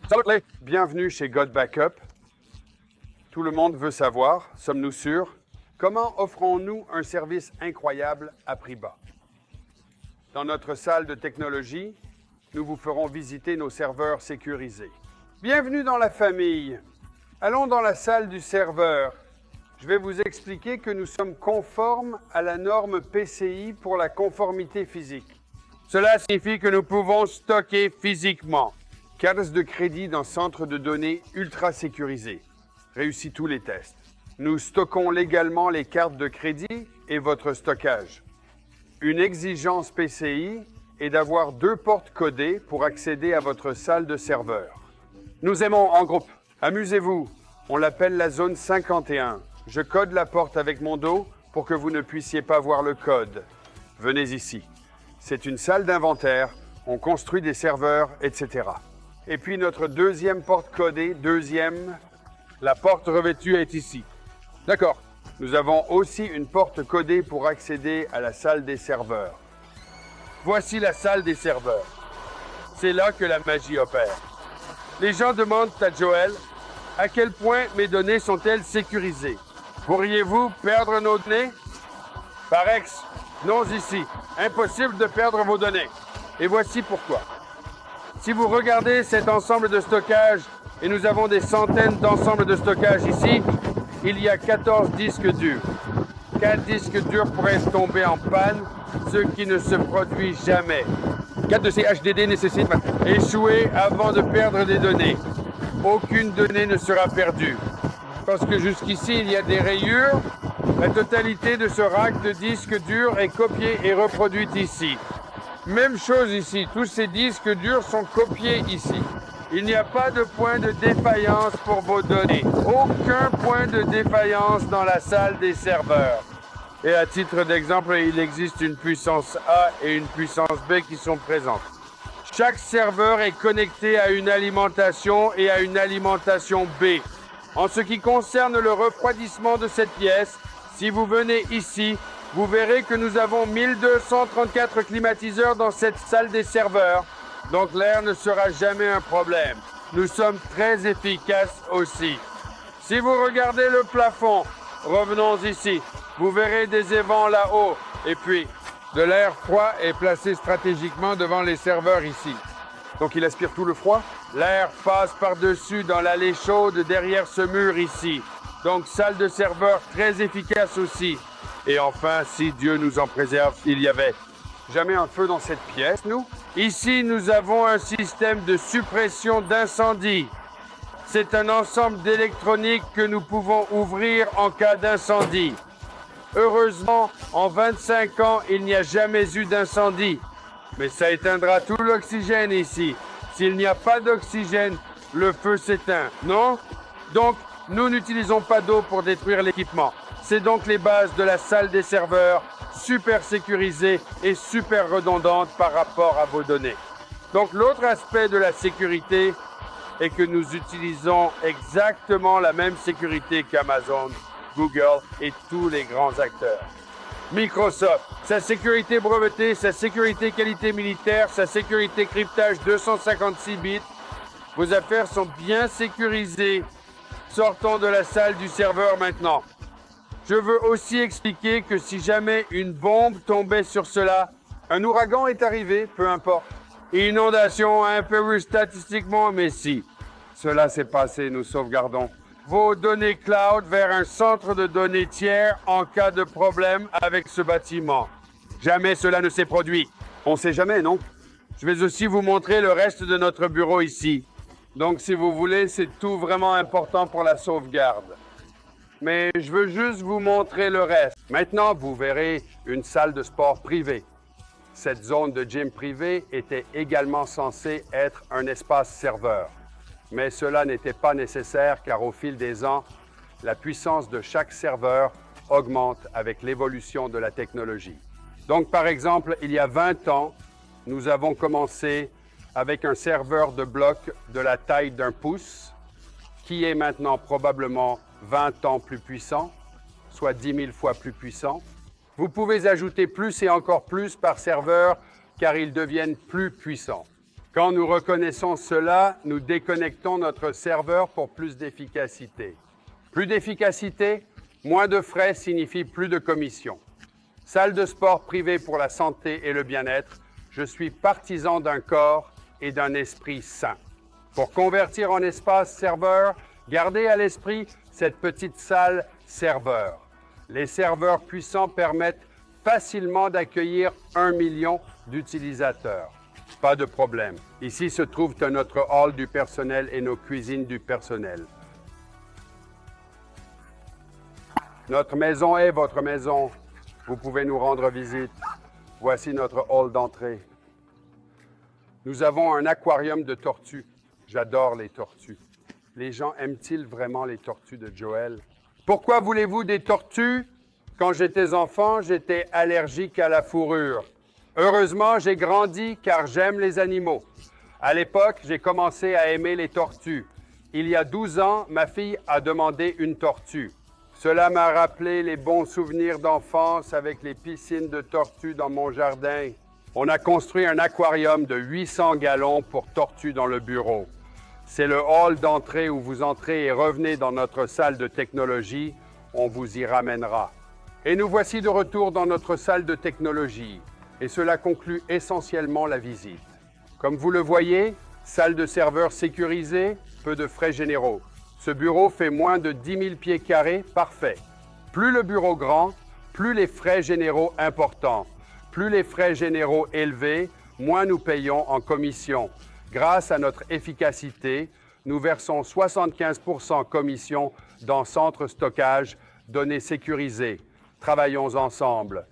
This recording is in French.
Salut! Bienvenue chez God Backup. Tout le monde veut savoir, sommes-nous sûrs, comment offrons-nous un service incroyable à prix bas? Dans notre salle de technologie, nous vous ferons visiter nos serveurs sécurisés. Bienvenue dans la famille. Allons dans la salle du serveur. Je vais vous expliquer que nous sommes conformes à la norme PCI pour la conformité physique. Cela signifie que nous pouvons stocker physiquement. Cartes de crédit dans centre de données ultra sécurisé. Réussit tous les tests. Nous stockons légalement les cartes de crédit et votre stockage. Une exigence PCI est d'avoir 2 portes codées pour accéder à votre salle de serveur. Nous aimons en groupe. Amusez-vous. On l'appelle la zone 51. Je code la porte avec mon dos pour que vous ne puissiez pas voir le code. Venez ici. C'est une salle d'inventaire. On construit des serveurs, etc. Et puis notre deuxième porte codée, la porte revêtue est ici. D'accord. Nous avons aussi une porte codée pour accéder à la salle des serveurs. Voici la salle des serveurs. C'est là que la magie opère. Les gens demandent à Joel à quel point mes données sont-elles sécurisées. Pourriez-vous perdre nos données? Par ex, non ici. Impossible de perdre vos données. Et voici pourquoi. Si vous regardez cet ensemble de stockage, et nous avons des centaines d'ensembles de stockage ici, il y a 14 disques durs. 4 disques durs pourraient tomber en panne, ce qui ne se produit jamais. 4 de ces HDD nécessitent échouer avant de perdre des données. Aucune donnée ne sera perdue. Parce que jusqu'ici, il y a des rayures, la totalité de ce rack de disques durs est copiée et reproduite ici. Même chose ici, tous ces disques durs sont copiés ici. Il n'y a pas de point de défaillance pour vos données. Aucun point de défaillance dans la salle des serveurs. Et à titre d'exemple, il existe une puissance A et une puissance B qui sont présentes. Chaque serveur est connecté à une alimentation et à une alimentation B. En ce qui concerne le refroidissement de cette pièce, si vous venez ici, vous verrez que nous avons 1234 climatiseurs dans cette salle des serveurs, donc l'air ne sera jamais un problème. Nous sommes très efficaces aussi. Si vous regardez le plafond, revenons ici, vous verrez des évents là-haut, et puis de l'air froid est placé stratégiquement devant les serveurs ici. Donc il aspire tout le froid? L'air passe par-dessus dans l'allée chaude derrière ce mur ici. Donc salle de serveur très efficace aussi. Et enfin, si Dieu nous en préserve, il y avait jamais un feu dans cette pièce, nous. Ici, nous avons un système de suppression d'incendie. C'est un ensemble d'électronique que nous pouvons ouvrir en cas d'incendie. Heureusement, en 25 ans, il n'y a jamais eu d'incendie. Mais ça éteindra tout l'oxygène ici. S'il n'y a pas d'oxygène, le feu s'éteint, non? Donc, nous n'utilisons pas d'eau pour détruire l'équipement. C'est donc les bases de la salle des serveurs, super sécurisée et super redondante par rapport à vos données. Donc l'autre aspect de la sécurité est que nous utilisons exactement la même sécurité qu'Amazon, Google et tous les grands acteurs. Microsoft, sa sécurité brevetée, sa sécurité qualité militaire, sa sécurité cryptage 256 bits. Vos affaires sont bien sécurisées. Sortons de la salle du serveur maintenant. Je veux aussi expliquer que si jamais une bombe tombait sur cela, un ouragan est arrivé, peu importe. Inondation impérieuse statistiquement, mais si. Cela s'est passé, nous sauvegardons vos données cloud vers un centre de données tiers en cas de problème avec ce bâtiment. Jamais cela ne s'est produit. On sait jamais, non? Je vais aussi vous montrer le reste de notre bureau ici. Donc, si vous voulez, c'est tout vraiment important pour la sauvegarde. Mais je veux juste vous montrer le reste. Maintenant, vous verrez une salle de sport privée. Cette zone de gym privé était également censée être un espace serveur. Mais cela n'était pas nécessaire car au fil des ans, la puissance de chaque serveur augmente avec l'évolution de la technologie. Donc, par exemple, il y a 20 ans, nous avons commencé avec un serveur de bloc de la taille d'un pouce, qui est maintenant probablement 20 ans plus puissant, soit 10 000 fois plus puissant. Vous pouvez ajouter plus et encore plus par serveur, car ils deviennent plus puissants. Quand nous reconnaissons cela, nous déconnectons notre serveur pour plus d'efficacité. Plus d'efficacité, moins de frais signifie plus de commissions. Salle de sport privée pour la santé et le bien-être, je suis partisan d'un corps et d'un esprit sain. Pour convertir en espace serveur, gardez à l'esprit cette petite salle serveur. Les serveurs puissants permettent facilement d'accueillir 1 million d'utilisateurs. Pas de problème. Ici se trouve notre hall du personnel et nos cuisines du personnel. Notre maison est votre maison. Vous pouvez nous rendre visite. Voici notre hall d'entrée. Nous avons un aquarium de tortues. J'adore les tortues. Les gens aiment-ils vraiment les tortues de Joël? Pourquoi voulez-vous des tortues? Quand j'étais enfant, j'étais allergique à la fourrure. Heureusement, j'ai grandi car j'aime les animaux. À l'époque, j'ai commencé à aimer les tortues. Il y a 12 ans, ma fille a demandé une tortue. Cela m'a rappelé les bons souvenirs d'enfance avec les piscines de tortues dans mon jardin. On a construit un aquarium de 800 gallons pour tortues dans le bureau. C'est le hall d'entrée où vous entrez et revenez dans notre salle de technologie. On vous y ramènera. Et nous voici de retour dans notre salle de technologie. Et cela conclut essentiellement la visite. Comme vous le voyez, salle de serveur sécurisée, peu de frais généraux. Ce bureau fait moins de 10 000 pieds carrés, parfait. Plus le bureau grand, plus les frais généraux importants. Plus les frais généraux élevés, moins nous payons en commission. Grâce à notre efficacité, nous versons 75% commission dans centre stockage, données sécurisées. Travaillons ensemble.